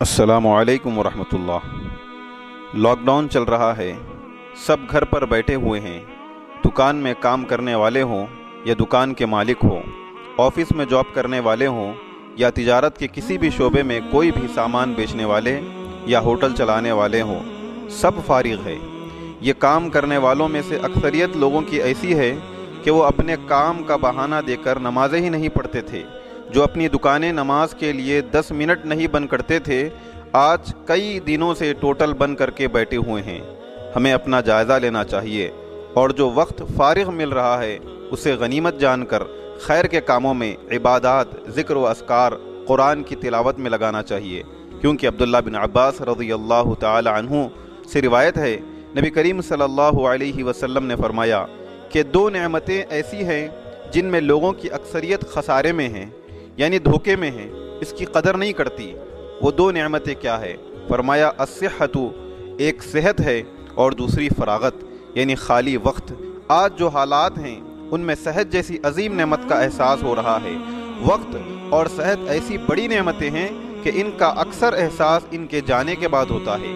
السلام علیکم ورحمۃ اللہ۔ لاک ڈاؤن چل رہا ہے، سب گھر پر بیٹھے ہوئے ہیں۔ دکان میں کام کرنے والے ہوں یا دکان کے مالک ہوں، آفس میں جاب کرنے والے ہوں یا تجارت کے کسی بھی شعبے میں کوئی بھی سامان بیچنے والے یا ہوٹل چلانے والے ہوں، سب فارغ ہے۔ یہ کام کرنے والوں میں سے اکثریت لوگوں کی ایسی ہے کہ وہ اپنے کام کا بہانہ دے کر نمازیں ہی نہیں پڑھتے تھے۔ جو اپنی دکانیں نماز کے لیے 10 منٹ نہیں بند کرتے تھے، آج کئی دنوں سے ٹوٹل بند کر کے بیٹھے ہوئے ہیں۔ ہمیں اپنا جائزہ لینا چاہیے اور جو وقت فارغ مل رہا ہے اسے غنیمت جان کر خیر کے کاموں میں، عبادات، ذکر و اذکار، قرآن کی تلاوت میں لگانا چاہیے، کیونکہ عبداللہ بن عباس رضی اللہ تعالی عنہ سے روایت ہے، نبی کریم صلی اللہ علیہ وسلم نے فرمایا کہ 2 نعمتیں ایسی ہیں جن میں لوگوں کی اکثریت خسارے میں ہیں، یعنی دھوکے میں ہیں، اس کی قدر نہیں کرتی۔ وہ 2 نعمتیں کیا ہے؟ فرمایا الصحت، ایک صحت ہے، اور دوسری فراغت، یعنی خالی وقت۔ آج جو حالات ہیں ان میں صحت جیسی عظیم نعمت کا احساس ہو رہا ہے۔ وقت اور صحت ایسی بڑی نعمتیں ہیں کہ ان کا اکثر احساس ان کے جانے کے بعد ہوتا ہے۔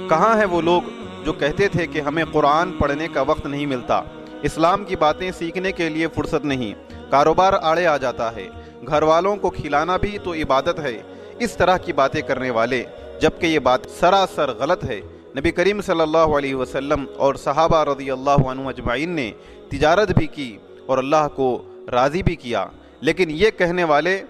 کہاں ہیں وہ لوگ جو کہتے تھے کہ ہمیں قرآن پڑھنے کا وقت نہیں ملتا، اسلام کی باتیں سیکھنے کے لیے فرصت نہیں، کاروبار آڑے آ جاتا ہے، گھر والوں کو کھلانا بھی تو عبادت ہے، اس طرح کی باتیں کرنے والے، جبکہ یہ بات سراسر غلط ہے۔ نبی کریم صلی اللہ علیہ وسلم اور صحابہ رضی اللہ عنہم اجمعین نے تجارت بھی کی اور اللہ کو راضی بھی کیا، لیکن یہ کہنے والے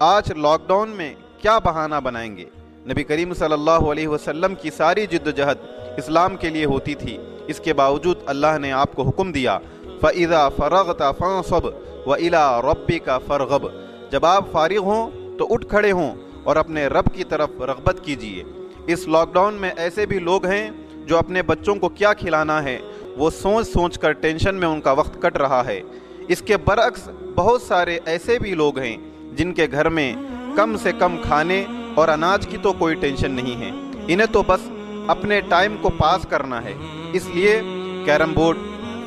آج لاک ڈاؤن میں کیا بہانہ بنائیں گے؟ نبی کریم صلی اللہ علیہ وسلم کی ساری جد و جہد اسلام کے لیے ہوتی تھی، اس کے باوجود اللہ نے آپ کو حکم دیا فَإِذَا فَرَغْتَ فَانصَبْ وَإِلَىٰ رَبِّكَ فَارْغَب، جب آپ فارغ ہوں تو اٹھ کھڑے ہوں اور اپنے رب کی طرف رغبت کیجیے۔ اس لاک ڈاؤن میں ایسے بھی لوگ ہیں جو اپنے بچوں کو کیا کھلانا ہے وہ سوچ سوچ کر ٹینشن میں ان کا وقت کٹ رہا ہے۔ اس کے برعکس بہت سارے ایسے بھی لوگ ہیں جن کے گھر میں کم سے کم کھانے اور اناج کی تو کوئی ٹینشن نہیں ہے، انہیں تو بس اپنے ٹائم کو پاس کرنا ہے، اس لیے کیرم بورڈ،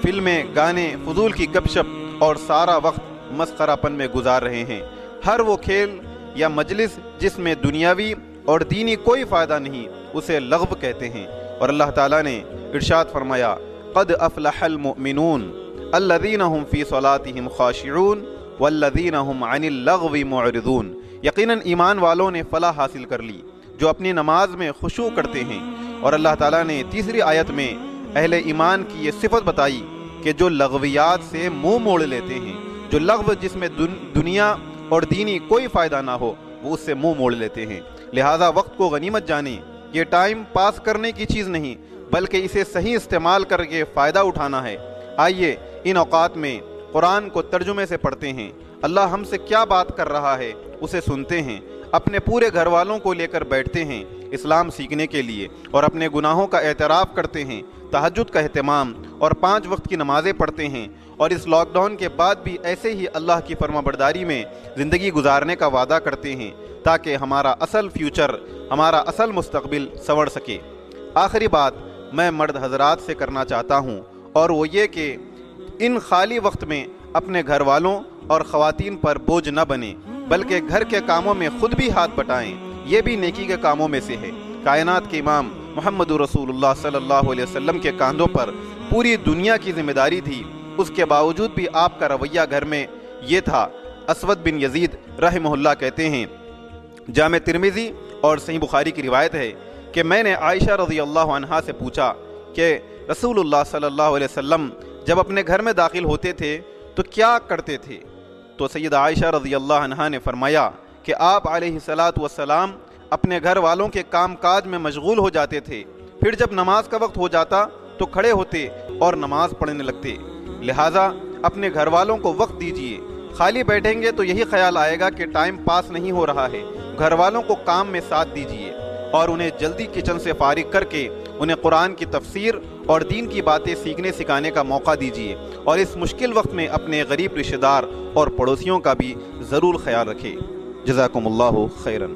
فلمیں، گانے، فضول کی گپ شپ اور سارا وقت مسخرہ پن میں گزار رہے ہیں۔ ہر وہ کھیل یا مجلس جس میں دنیاوی اور دینی کوئی فائدہ نہیں، اسے لغو کہتے ہیں، اور اللہ تعالیٰ نے ارشاد فرمایا قد افلح المؤمنون الذین هم فی صلاتهم خاشعون والذین هم عن اللغو معرضون، یقیناً ایمان والوں نے فلاح حاصل کر لی جو اپنی نماز میں خشوع کرتے ہیں۔ اور اللہ تعالیٰ نے تیسری آیت میں اہل ایمان کی یہ صفت بتائی کہ جو لغویات سے منہ موڑ لیتے ہیں، جو لغو جس میں دنیا اور دینی کوئی فائدہ نہ ہو وہ اس سے منہ موڑ لیتے ہیں۔ لہٰذا وقت کو غنیمت جانیں، یہ ٹائم پاس کرنے کی چیز نہیں بلکہ اسے صحیح استعمال کر کے فائدہ اٹھانا ہے۔ آئیے ان اوقات میں قرآن کو ترجمے سے پڑھتے ہیں، اللہ ہم سے کیا بات کر رہا ہے اسے سنتے ہیں، اپنے پورے گھر والوں کو لے کر بیٹھتے ہیں اسلام سیکھنے کے لیے، اور اپنے گناہوں کا اعتراف کرتے ہیں، تہجد کا اہتمام اور 5 وقت کی نمازیں پڑھتے ہیں، اور اس لاک ڈاؤن کے بعد بھی ایسے ہی اللہ کی فرما برداری میں زندگی گزارنے کا وعدہ کرتے ہیں تاکہ ہمارا اصل فیوچر، ہمارا اصل مستقبل سنور سکے۔ آخری بات میں مرد حضرات سے کرنا چاہتا ہوں، اور وہ یہ کہ ان خالی وقت میں اپنے گھر والوں اور خواتین پر بوجھ نہ بنیں بلکہ گھر کے کاموں میں خود بھی ہاتھ بٹائیں، یہ بھی نیکی کے کاموں میں سے ہے۔ کائنات کے امام محمد رسول اللہ صلی اللہ علیہ وسلم کے کاندھوں پر پوری دنیا کی ذمہ داری تھی، اس کے باوجود بھی آپ کا رویہ گھر میں یہ تھا۔ اسود بن یزید رحمہ اللہ کہتے ہیں، جامع ترمذی اور صحیح بخاری کی روایت ہے کہ میں نے عائشہ رضی اللہ عنہا سے پوچھا کہ رسول اللہ صلی اللہ علیہ وسلم جب اپنے گھر میں داخل ہوتے تھے تو کیا کرتے تھے؟ تو سیدہ عائشہ رضی اللہ عنہا نے فرمایا کہ آپ علیہ الصلاۃ والسلام اپنے گھر والوں کے کام کاج میں مشغول ہو جاتے تھے، پھر جب نماز کا وقت ہو جاتا تو کھڑے ہوتے اور نماز پڑھنے لگتے۔ لہٰذا اپنے گھر والوں کو وقت دیجیے، خالی بیٹھیں گے تو یہی خیال آئے گا کہ ٹائم پاس نہیں ہو رہا ہے۔ گھر والوں کو کام میں ساتھ دیجیے اور انہیں جلدی کچن سے فارغ کر کے انہیں قرآن کی تفسیر اور دین کی باتیں سیکھنے سکھانے کا موقع دیجیے، اور اس مشکل وقت میں اپنے غریب رشتہ دار اور پڑوسیوں کا بھی ضرور خیال رکھیں۔ جزاکم اللہ خیراً۔